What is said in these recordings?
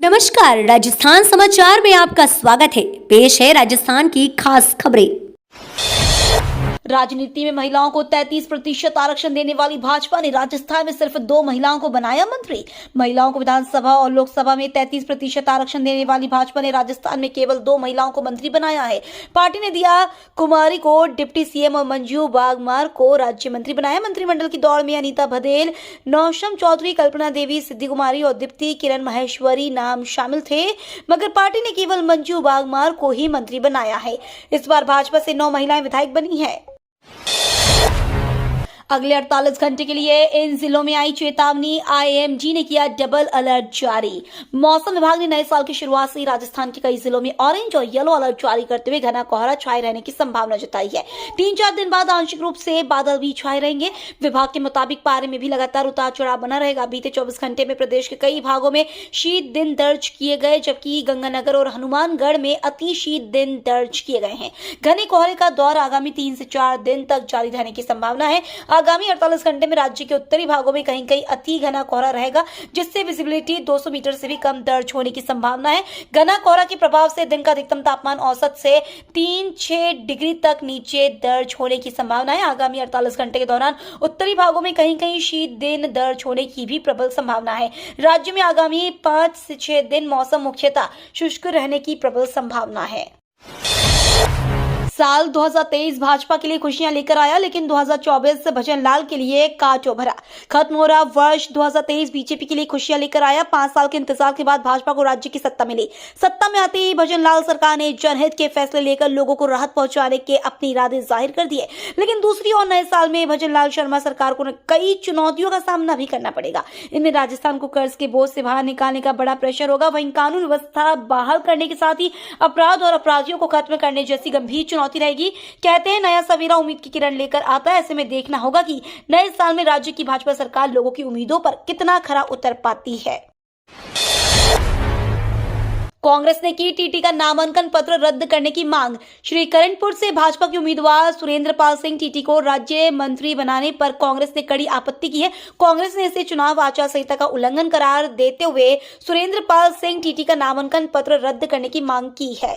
नमस्कार, राजस्थान समाचार में आपका स्वागत है। पेश है राजस्थान की खास खबरें। राजनीति में महिलाओं को 33% आरक्षण देने वाली भाजपा ने राजस्थान में सिर्फ 2 महिलाओं को बनाया मंत्री। महिलाओं को विधानसभा और लोकसभा में 33% आरक्षण देने वाली भाजपा ने राजस्थान में केवल 2 महिलाओं को मंत्री बनाया है। पार्टी ने दिया कुमारी को डिप्टी सीएम और मंजू बागमार को राज्य मंत्री बनाया। मंत्रिमंडल की दौड़ में अनीता बघेल, नौशम चौधरी, कल्पना देवी, सिद्धि कुमारी और दीप्ति किरण माहेश्वरी नाम शामिल थे, मगर पार्टी ने केवल मंजू बागमार को ही मंत्री बनाया है। इस बार भाजपा से 9 महिलाएं विधायक बनी है। अगले 48 घंटे के लिए इन जिलों में आई चेतावनी, आईएमडी ने किया डबल अलर्ट जारी। मौसम विभाग ने नए साल की शुरुआत से ही राजस्थान के कई जिलों में ऑरेंज और येलो अलर्ट जारी करते हुए घना कोहरा छाए रहने की संभावना जताई है। 3-4 दिन बाद आंशिक रूप से बादल भी छाए रहेंगे। विभाग के मुताबिक पारे में भी लगातार उतार चढ़ाव बना रहेगा। बीते 24 घंटे में प्रदेश के कई भागों में शीत दिन दर्ज किए गए, जबकि गंगानगर और हनुमानगढ़ में अति शीत दिन दर्ज किए गए हैं। घने कोहरे का दौर आगामी 3 से 4 दिन तक जारी रहने की संभावना है। आगामी 48 घंटे में राज्य के उत्तरी भागों में कहीं कहीं अति घना कोहरा रहेगा, जिससे विजिबिलिटी 200 मीटर से भी कम दर्ज होने की संभावना है। घना कोहरा के प्रभाव से दिन का अधिकतम तापमान औसत से 3-6 डिग्री तक नीचे दर्ज होने की संभावना है। आगामी 48 घंटे के दौरान उत्तरी भागों में कहीं कहीं शीत दिन दर्ज होने की भी प्रबल संभावना है। राज्य में आगामी 5 से 6 दिन मौसम मुख्यतः शुष्क रहने की प्रबल संभावना है। साल 2023 भाजपा के लिए खुशियां लेकर आया, लेकिन 2024 भजन लाल के लिए कांटों भरा। खत्म हो रहा वर्ष 2023 बीजेपी के लिए खुशियां लेकर आया। 5 साल के इंतजार के बाद भाजपा को राज्य की सत्ता मिली। सत्ता में आते ही भजन लाल सरकार ने जनहित के फैसले लेकर लोगों को राहत पहुंचाने के अपने इरादे जाहिर कर दिए। लेकिन दूसरी ओर नए साल में भजन लाल शर्मा सरकार को कई चुनौतियों का सामना भी करना पड़ेगा। इनमें राजस्थान को कर्ज के बोझ से बाहर निकालने का बड़ा प्रेशर होगा। वहीं कानून व्यवस्था बहाल करने के साथ ही अपराध और अपराधियों को खत्म करने जैसी गंभीर चुनौती रहेगी। कहते हैं नया सवेरा उम्मीद की किरण लेकर आता है। ऐसे में देखना होगा कि नए साल में राज्य की भाजपा सरकार लोगों की उम्मीदों पर कितना खरा उतर पाती है। कांग्रेस ने की टीटी का नामांकन पत्र रद्द करने की मांग। श्रीकरणपुर से भाजपा के उम्मीदवार सुरेंद्रपाल सिंह टीटी को राज्य मंत्री बनाने पर कांग्रेस ने कड़ी आपत्ति की है। कांग्रेस ने इसे चुनाव आचार संहिता का उल्लंघन करार देते हुए सुरेंद्रपाल सिंह टीटी का नामांकन पत्र रद्द करने की मांग की है।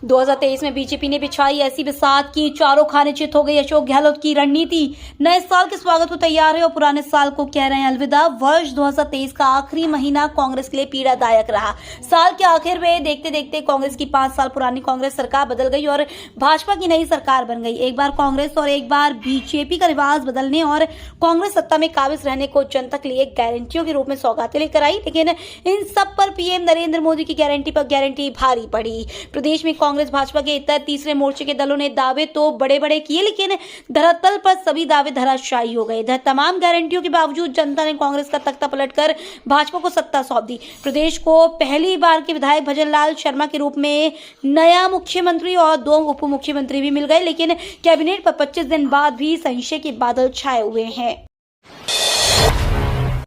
2023 में बीजेपी ने बिछाई ऐसी बिसात की चारों खाने चित हो गई। अशोक गहलोत की रणनीति नए साल के स्वागत को तैयार है और पुराने साल को कह रहे हैं अलविदा। वर्ष 2023 का आखिरी महीना कांग्रेस के लिए पीड़ादायक रहा। साल के आखिर में देखते देखते कांग्रेस की 5 साल पुरानी कांग्रेस सरकार बदल गई और भाजपा की नई सरकार बन गई। एक बार कांग्रेस और एक बार बीजेपी का रिवाज बदलने और कांग्रेस सत्ता में काबिज रहने को जनता के लिए गारंटियों के रूप में सौगातें लेकर आई, लेकिन इन सब पर पीएम नरेंद्र मोदी की गारंटी पर गारंटी भारी पड़ी। प्रदेश में कांग्रेस भाजपा के इतर तीसरे मोर्चे के दलों ने दावे तो बड़े बड़े किए, लेकिन धरातल पर सभी दावे धराशायी हो गए। तमाम गारंटियों के बावजूद जनता ने कांग्रेस का तख्ता पलटकर भाजपा को सत्ता सौंप दी। प्रदेश को पहली बार के विधायक भजन लाल शर्मा के रूप में नया मुख्यमंत्री और 2 उप मुख्यमंत्री भी मिल गए, लेकिन कैबिनेट पर 25 दिन बाद भी संशय के बादल छाए हुए हैं।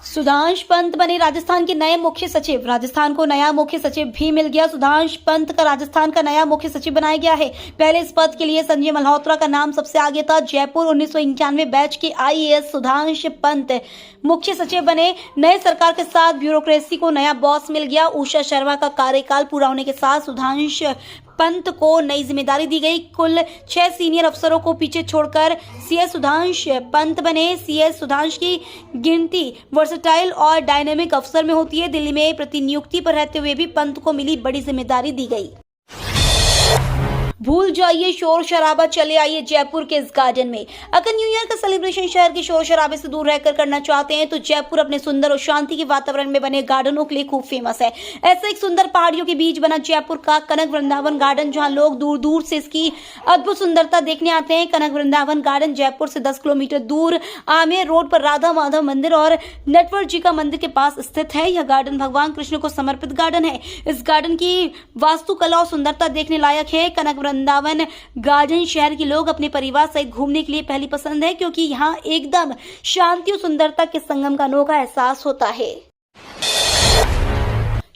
सुधांशु पंत बने राजस्थान के नए मुख्य सचिव। राजस्थान को नया मुख्य सचिव भी मिल गया। सुधांशु पंत का राजस्थान का नया मुख्य सचिव बनाया गया है। पहले इस पद के लिए संजय मल्होत्रा का नाम सबसे आगे था। जयपुर 1991 बैच के आईएएस सुधांशु पंत मुख्य सचिव बने। नए सरकार के साथ ब्यूरोक्रेसी को नया बॉस मिल गया। उषा शर्मा का कार्यकाल पूरा होने के साथ सुधांशु पंत को नई जिम्मेदारी दी गई। कुल 6 सीनियर अफसरों को पीछे छोड़कर सीएस सुधांशु पंत बने। सीएस सुधांशु की गिनती वर्सेटाइल और डायनेमिक अफसर में होती है। दिल्ली में प्रतिनियुक्ति पर रहते हुए भी पंत को मिली बड़ी जिम्मेदारी दी गई। भूल जाइए शोर शराबा, चले आइए जयपुर के इस गार्डन में। अगर न्यू ईयर का सेलिब्रेशन शहर के शोर शराबे से दूर रहकर करना चाहते हैं तो जयपुर अपने सुंदर और शांति के वातावरण में बने गार्डनों के लिए खूब फेमस है। ऐसा एक सुंदर पहाड़ियों के बीच बना जयपुर का कनक वृंदावन गार्डन, जहां लोग दूर दूर से इसकी अद्भुत सुंदरता देखने आते हैं। कनक वृंदावन गार्डन जयपुर से 10 किलोमीटर दूर आमेर रोड पर राधा माधव मंदिर और नटवर जी का मंदिर के पास स्थित है। यह गार्डन भगवान कृष्ण को समर्पित गार्डन है। इस गार्डन की वास्तुकला और सुंदरता देखने लायक है। कनक वृंदावन गार्डन शहर के लोग अपने परिवार सहित घूमने के लिए पहली पसंद है, क्योंकि यहाँ एकदम शांति और सुंदरता के संगम का अनोखा एहसास होता है।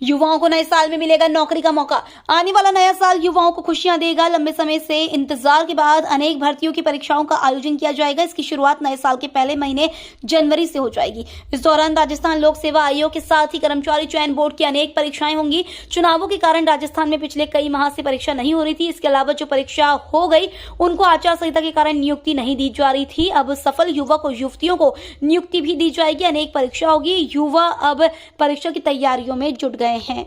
युवाओं को नए साल में मिलेगा नौकरी का मौका। आने वाला नया साल युवाओं को खुशियां देगा। लंबे समय से इंतजार के बाद अनेक भर्तियों की परीक्षाओं का आयोजन किया जाएगा। इसकी शुरुआत नए साल के पहले महीने जनवरी से हो जाएगी। इस दौरान राजस्थान लोक सेवा आयोग के साथ ही कर्मचारी चयन बोर्ड की अनेक परीक्षाएं होंगी। चुनावों के कारण राजस्थान में पिछले कई माह से परीक्षा नहीं हो रही थी। इसके अलावा जो परीक्षा हो गई उनको आचार संहिता के कारण नियुक्ति नहीं दी जा रही थी। अब सफल युवक और युवतियों को नियुक्ति भी दी जाएगी। अनेक परीक्षा होगी। युवा अब परीक्षा की तैयारियों में जुट गए हैं।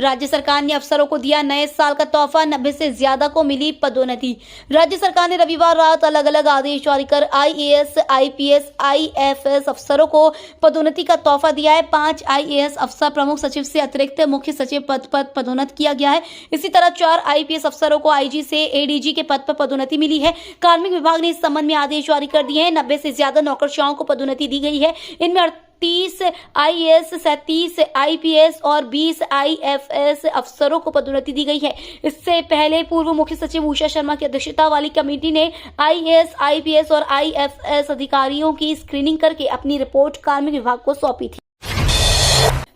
राज्य सरकार ने अफसरों को दिया नए साल का तोहफा। 90 से ज्यादा को मिली पदोन्नति। राज्य सरकार ने रविवार रात अलग अलग आदेश जारी कर आईएएस, आईपीएस, आईएफएस अफसरों को पदोन्नति का तोहफा दिया है। 5 आईएएस अफसर प्रमुख सचिव से अतिरिक्त मुख्य सचिव पद पर पदोन्नत किया गया है। इसी तरह 4 आईपीएस अफसरों को आईजी से एडीजी के पद पर पदोन्नति मिली है। कार्मिक विभाग ने इस संबंध में आदेश जारी कर दिए हैं। 90 से ज्यादा नौकरशाहों को पदोन्नति दी गई है। इनमें 30 आईएएस, 37 आईपीएस और 20 आईएफएस अफसरों को पदोन्नति दी गई है। इससे पहले पूर्व मुख्य सचिव उषा शर्मा की अध्यक्षता वाली कमेटी ने आईएएस, आईपीएस और आईएफएस अधिकारियों की स्क्रीनिंग करके अपनी रिपोर्ट कार्मिक विभाग को सौंपी थी।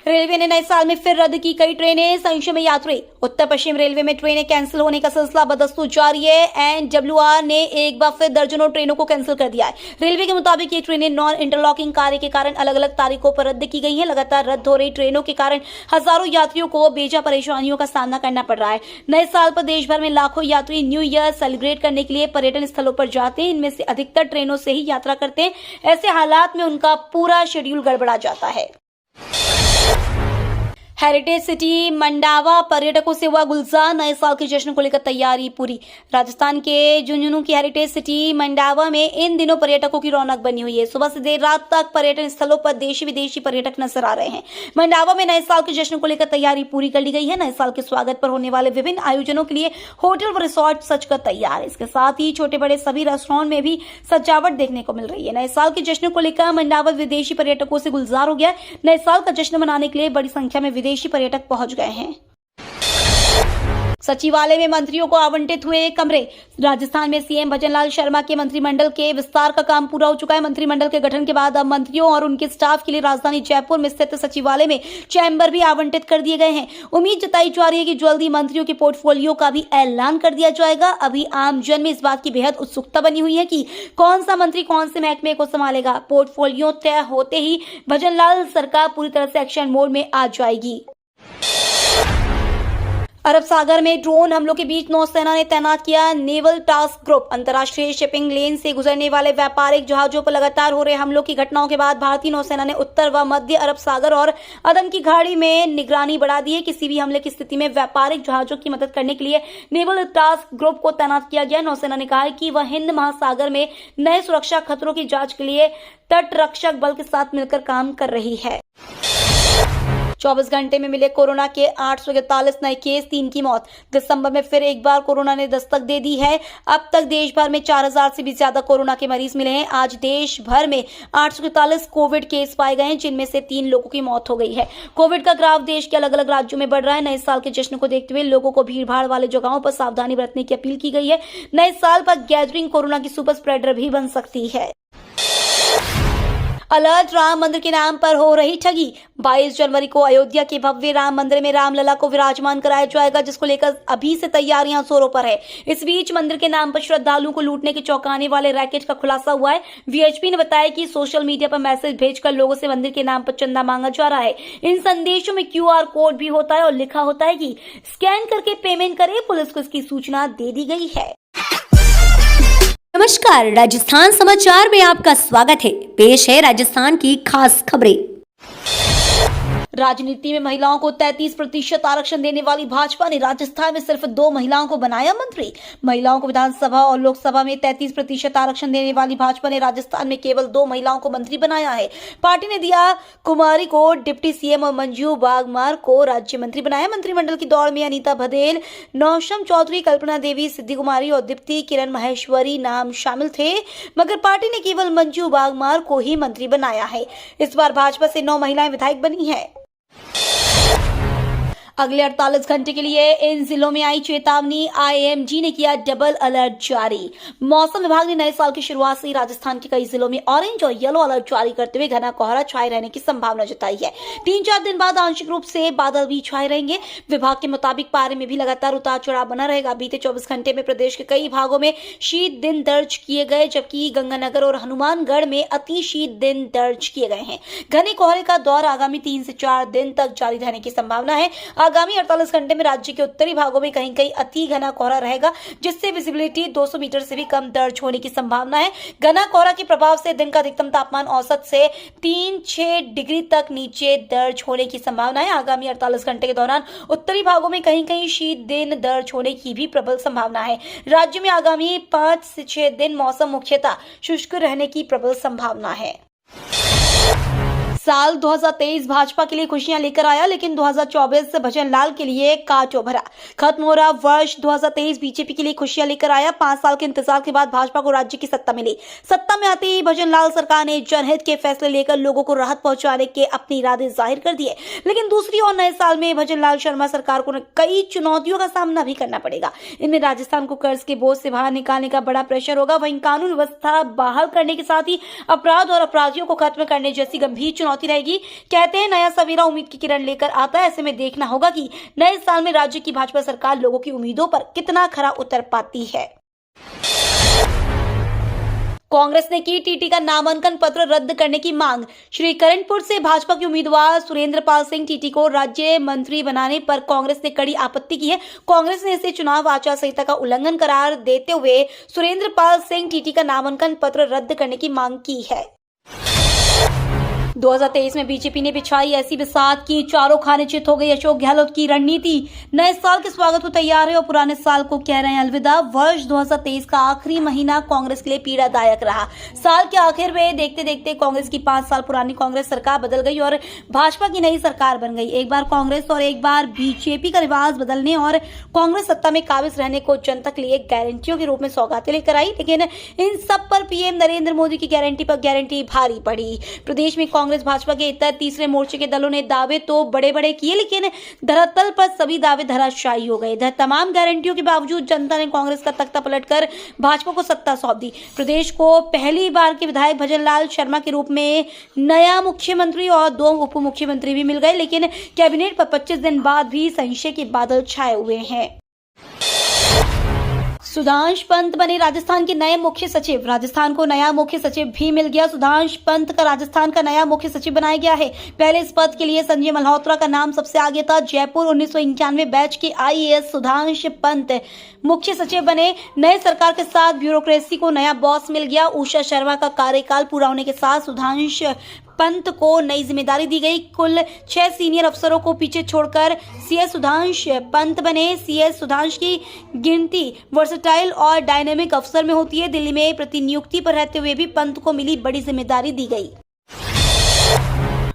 रेलवे ने नए साल में फिर रद्द की कई ट्रेनें। संशय में यात्री। उत्तर पश्चिम रेलवे में ट्रेनें कैंसिल होने का सिलसिला बदस्तूर जारी है। एनडब्ल्यूआर ने एक बार फिर दर्जनों ट्रेनों को कैंसिल कर दिया है। रेलवे के मुताबिक ये ट्रेनें नॉन इंटरलॉकिंग कार्य के कारण अलग अलग तारीखों पर रद्द की गई हैं। लगातार रद्द हो रही ट्रेनों के कारण हजारों यात्रियों को बेजा परेशानियों का सामना करना पड़ रहा है। नए साल पर देश भर में लाखों यात्री न्यू ईयर सेलिब्रेट करने के लिए पर्यटन स्थलों पर जाते हैं। इनमें से अधिकतर ट्रेनों से ही यात्रा करते हैं। ऐसे हालात में उनका पूरा शेड्यूल गड़बड़ा जाता है। हेरिटेज सिटी मंडावा पर्यटकों से हुआ गुलजार। नए साल के जश्न को लेकर तैयारी पूरी। राजस्थान के झुंझुनू की हेरिटेज सिटी मंडावा में इन दिनों पर्यटकों की रौनक बनी हुई है। सुबह से देर रात तक पर्यटन स्थलों पर देशी विदेशी पर्यटक नजर आ रहे हैं। मंडावा में नए साल के जश्न को लेकर तैयारी पूरी कर ली गई है। नए साल के स्वागत पर होने वाले विभिन्न आयोजनों के लिए होटल व रिसोर्ट सजकर तैयार है। इसके साथ ही छोटे बड़े सभी रेस्टोरेंट में भी सजावट देखने को मिल रही है। नए साल के जश्न को लेकर मंडावा विदेशी पर्यटकों से गुलजार हो गया। नए साल का जश्न मनाने के लिए बड़ी संख्या में विदेशी पर्यटक पहुंच गए हैं। सचिवालय में मंत्रियों को आवंटित हुए कमरे। राजस्थान में सीएम भजनलाल शर्मा के मंत्रिमंडल के विस्तार का काम पूरा हो चुका है। मंत्रिमंडल के गठन के बाद अब मंत्रियों और उनके स्टाफ के लिए राजधानी जयपुर में स्थित सचिवालय में चैम्बर भी आवंटित कर दिए गए हैं। उम्मीद जताई जा रही है कि जल्दी मंत्रियों के पोर्टफोलियो का भी ऐलान कर दिया जाएगा। अभी आम जन में इस बात की बेहद उत्सुकता बनी हुई है कि कौन सा मंत्री कौन से महकमे को संभालेगा। पोर्टफोलियो तय होते ही भजनलाल सरकार पूरी तरह से एक्शन मोड में आ जाएगी। अरब सागर में ड्रोन हमलों के बीच नौसेना ने तैनात किया नेवल टास्क ग्रुप। अंतर्राष्ट्रीय शिपिंग लेन से गुजरने वाले व्यापारिक जहाजों पर लगातार हो रहे हमलों की घटनाओं के बाद भारतीय नौसेना ने उत्तर व मध्य अरब सागर और अदन की खाड़ी में निगरानी बढ़ा दी है। किसी भी हमले की स्थिति में व्यापारिक जहाजों की मदद करने के लिए नेवल टास्क ग्रुप को तैनात किया गया। नौसेना ने कहा है कि वह हिंद महासागर में नए सुरक्षा खतरों की जांच के लिए तटरक्षक बल के साथ मिलकर काम कर रही है। 24 घंटे में मिले कोरोना के 841 नए केस, 3 की मौत। दिसंबर में फिर एक बार कोरोना ने दस्तक दे दी है। अब तक देश भर में 4000 से भी ज्यादा कोरोना के मरीज मिले हैं। आज देश भर में 841 कोविड केस पाए गए हैं, जिनमें से 3 लोगों की मौत हो गई है। कोविड का ग्राफ देश के अलग अलग राज्यों में बढ़ रहा है। नए साल के जश्न को देखते हुए लोगों को भीड़ भाड़ वाले जगहों पर सावधानी बरतने की अपील की गई है। नए साल पर गैदरिंग कोरोना की सुपर स्प्रेडर भी बन सकती है। अलर्ट, राम मंदिर के नाम पर हो रही ठगी। 22 जनवरी को अयोध्या के भव्य राम मंदिर में रामलला को विराजमान कराया जाएगा, जिसको लेकर अभी से तैयारियां जोरों पर है। इस बीच मंदिर के नाम पर श्रद्धालुओं को लूटने के चौंकाने वाले रैकेट का खुलासा हुआ है। वीएचपी ने बताया कि सोशल मीडिया पर मैसेज भेजकर लोगों से मंदिर के नाम पर चंदा मांगा जा रहा है। इन संदेशों में क्यूआर कोड भी होता है और लिखा होता है कि स्कैन करके पेमेंट करें। पुलिस को इसकी सूचना दे दी गई है। नमस्कार, राजस्थान समाचार में आपका स्वागत है। पेश है राजस्थान की खास खबरें। राजनीति में महिलाओं को 33% आरक्षण देने वाली भाजपा ने राजस्थान में सिर्फ 2 महिलाओं को बनाया मंत्री। महिलाओं को विधानसभा और लोकसभा में 33% आरक्षण देने वाली भाजपा ने राजस्थान में केवल 2 महिलाओं को मंत्री बनाया है। पार्टी ने दिया कुमारी को डिप्टी सीएम और मंजू बागमार को राज्य मंत्री बनाया। मंत्रिमंडल की दौड़ में अनीता बघेल, नौशम चौधरी, कल्पना देवी, सिद्धि कुमारी और दीप्ति किरण माहेश्वरी नाम शामिल थे, मगर पार्टी ने केवल मंजू बागमार को ही मंत्री बनाया है। इस बार भाजपा से 9 महिलाएं विधायक बनी है। अगले 48 घंटे के लिए इन जिलों में आई चेतावनी, आईएमजी ने किया डबल अलर्ट जारी। मौसम विभाग ने नए साल की शुरुआत से राजस्थान के कई जिलों में ऑरेंज और येलो अलर्ट जारी करते हुए घना कोहरा छाए रहने की संभावना जताई है। 3-4 दिन बाद आंशिक रूप से बादल भी छाए रहेंगे। विभाग के मुताबिक पारे में भी लगातार उतार चढ़ाव बना रहेगा। बीते 24 घंटे में प्रदेश के कई भागों में शीत दिन दर्ज किए गए, जबकि गंगानगर और हनुमानगढ़ में अति शीत दिन दर्ज किए गए हैं। घने कोहरे का दौर आगामी 3 से 4 दिन तक जारी रहने की संभावना है। आगामी 48 घंटे में राज्य के उत्तरी भागों में कहीं कहीं अति घना कोहरा रहेगा, जिससे विजिबिलिटी 200 मीटर से भी कम दर्ज होने की संभावना है। घना कोहरा के प्रभाव से दिन का अधिकतम तापमान औसत से 3-6 डिग्री तक नीचे दर्ज होने की संभावना है। आगामी 48 घंटे के दौरान उत्तरी भागों में कहीं कहीं शीत दिन दर्ज होने की भी प्रबल संभावना है। राज्य में आगामी 5 से 6 दिन मौसम मुख्यतः शुष्क रहने की प्रबल संभावना है। साल 2023 भाजपा के लिए खुशियां लेकर आया, लेकिन 2024 भजन लाल के लिए कांटों भरा। खत्म हो रहा वर्ष 2023 बीजेपी के लिए खुशियां लेकर आया। 5 साल के इंतजार के बाद भाजपा को राज्य की सत्ता मिली। सत्ता में आते ही भजन लाल सरकार ने जनहित के फैसले लेकर लोगों को राहत पहुंचाने के अपने इरादे जाहिर कर दिए। लेकिन दूसरी ओर नए साल में भजन लाल शर्मा सरकार को कई चुनौतियों का सामना भी करना पड़ेगा। इनमें राजस्थान को कर्ज के बोझ से बाहर निकालने का बड़ा प्रेशर होगा। वहीं कानून व्यवस्था बहाल करने के साथ ही अपराध और अपराधियों को खत्म करने जैसी गंभीर चुनौती रहेगी। कहते हैं नया सवेरा उम्मीद की किरण लेकर आता है। ऐसे में देखना होगा कि नए साल में राज्य की भाजपा सरकार लोगों की उम्मीदों पर कितना खरा उतर पाती है। कांग्रेस ने की टीटी का नामांकन पत्र रद्द करने की मांग। श्रीकरणपुर से भाजपा के उम्मीदवार सुरेंद्रपाल सिंह टीटी को राज्य मंत्री बनाने पर कांग्रेस ने कड़ी आपत्ति की है। कांग्रेस ने इसे चुनाव आचार संहिता का उल्लंघन करार देते हुए सुरेंद्रपाल सिंह टीटी का नामांकन पत्र रद्द करने की मांग की है। 2023 में बीजेपी ने बिछाई ऐसी बिसात की चारों खाने चित हो गई। अशोक गहलोत की रणनीति नए साल के स्वागत को तैयार है और पुराने साल को कह रहे हैं अलविदा। वर्ष 2023 का आखिरी महीना कांग्रेस के लिए पीड़ादायक रहा। साल के आखिर में देखते देखते कांग्रेस की 5 साल पुरानी कांग्रेस सरकार बदल गई और भाजपा की नई सरकार बन गई। एक बार कांग्रेस और एक बार बीजेपी का रिवाज बदलने और कांग्रेस सत्ता में काबिज रहने को जनता के लिए गारंटियों के रूप में सौगातें लेकर आई। लेकिन इन सब पर पीएम नरेंद्र मोदी की गारंटी पर गारंटी भारी पड़ी। प्रदेश में कांग्रेस भाजपा के इतर तीसरे मोर्चे के दलों ने दावे तो बड़े बड़े किए, लेकिन धरातल पर सभी दावे धराशायी हो गए। तमाम गारंटियों के बावजूद जनता ने कांग्रेस का तख्ता पलटकर भाजपा को सत्ता सौंप दी। प्रदेश को पहली बार के विधायक भजन लाल शर्मा के रूप में नया मुख्यमंत्री और 2 उप मुख्यमंत्री भी मिल गए, लेकिन कैबिनेट पर 25 दिन बाद भी संशय के बादल छाए हुए हैं। सुधांशु पंत बने राजस्थान के नए मुख्य सचिव। राजस्थान को नया मुख्य सचिव भी मिल गया। सुधांशु पंत का राजस्थान का नया मुख्य सचिव बनाया गया है। पहले इस पद के लिए संजय मल्होत्रा का नाम सबसे आगे था। जयपुर 1991 बैच के आईएएस सुधांशु पंत मुख्य सचिव बने। नए सरकार के साथ ब्यूरोक्रेसी को नया बॉस मिल गया। उषा शर्मा का कार्यकाल पूरा होने के साथ सुधांशु पंत को नई जिम्मेदारी दी गई। कुल 6 सीनियर अफसरों को पीछे छोड़कर सीएस सुधांशु पंत बने। सीएस सुधांशु की गिनती वर्सेटाइल और डायनेमिक अफसर में होती है। दिल्ली में प्रतिनियुक्ति पर रहते हुए भी पंत को मिली बड़ी जिम्मेदारी दी गई।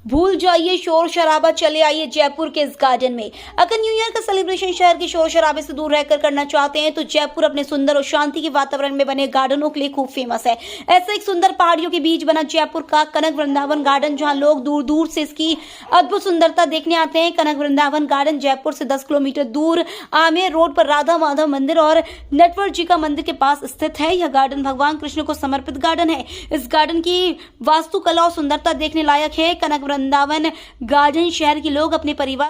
भूल जाइए शोर शराबा, चले आइए जयपुर के इस गार्डन में। अगर न्यू ईयर का सेलिब्रेशन शहर के शोर शराबे से दूर रहकर करना चाहते हैं तो जयपुर अपने सुंदर और शांति के वातावरण में बने गार्डनों के लिए खूब फेमस है। ऐसा एक सुंदर पहाड़ियों के बीच बना जयपुर का कनक वृंदावन गार्डन, जहां लोग दूर दूर से इसकी अद्भुत सुंदरता देखने आते हैं। कनक वृंदावन गार्डन जयपुर से 10 किलोमीटर दूर आमेर रोड पर राधा माधव मंदिर और नटवर जी का मंदिर के पास स्थित है। यह गार्डन भगवान कृष्ण को समर्पित गार्डन है। इस गार्डन की वास्तुकला और सुंदरता देखने लायक है। कनक वृंदावन गार्डन शहर के लोग अपने परिवार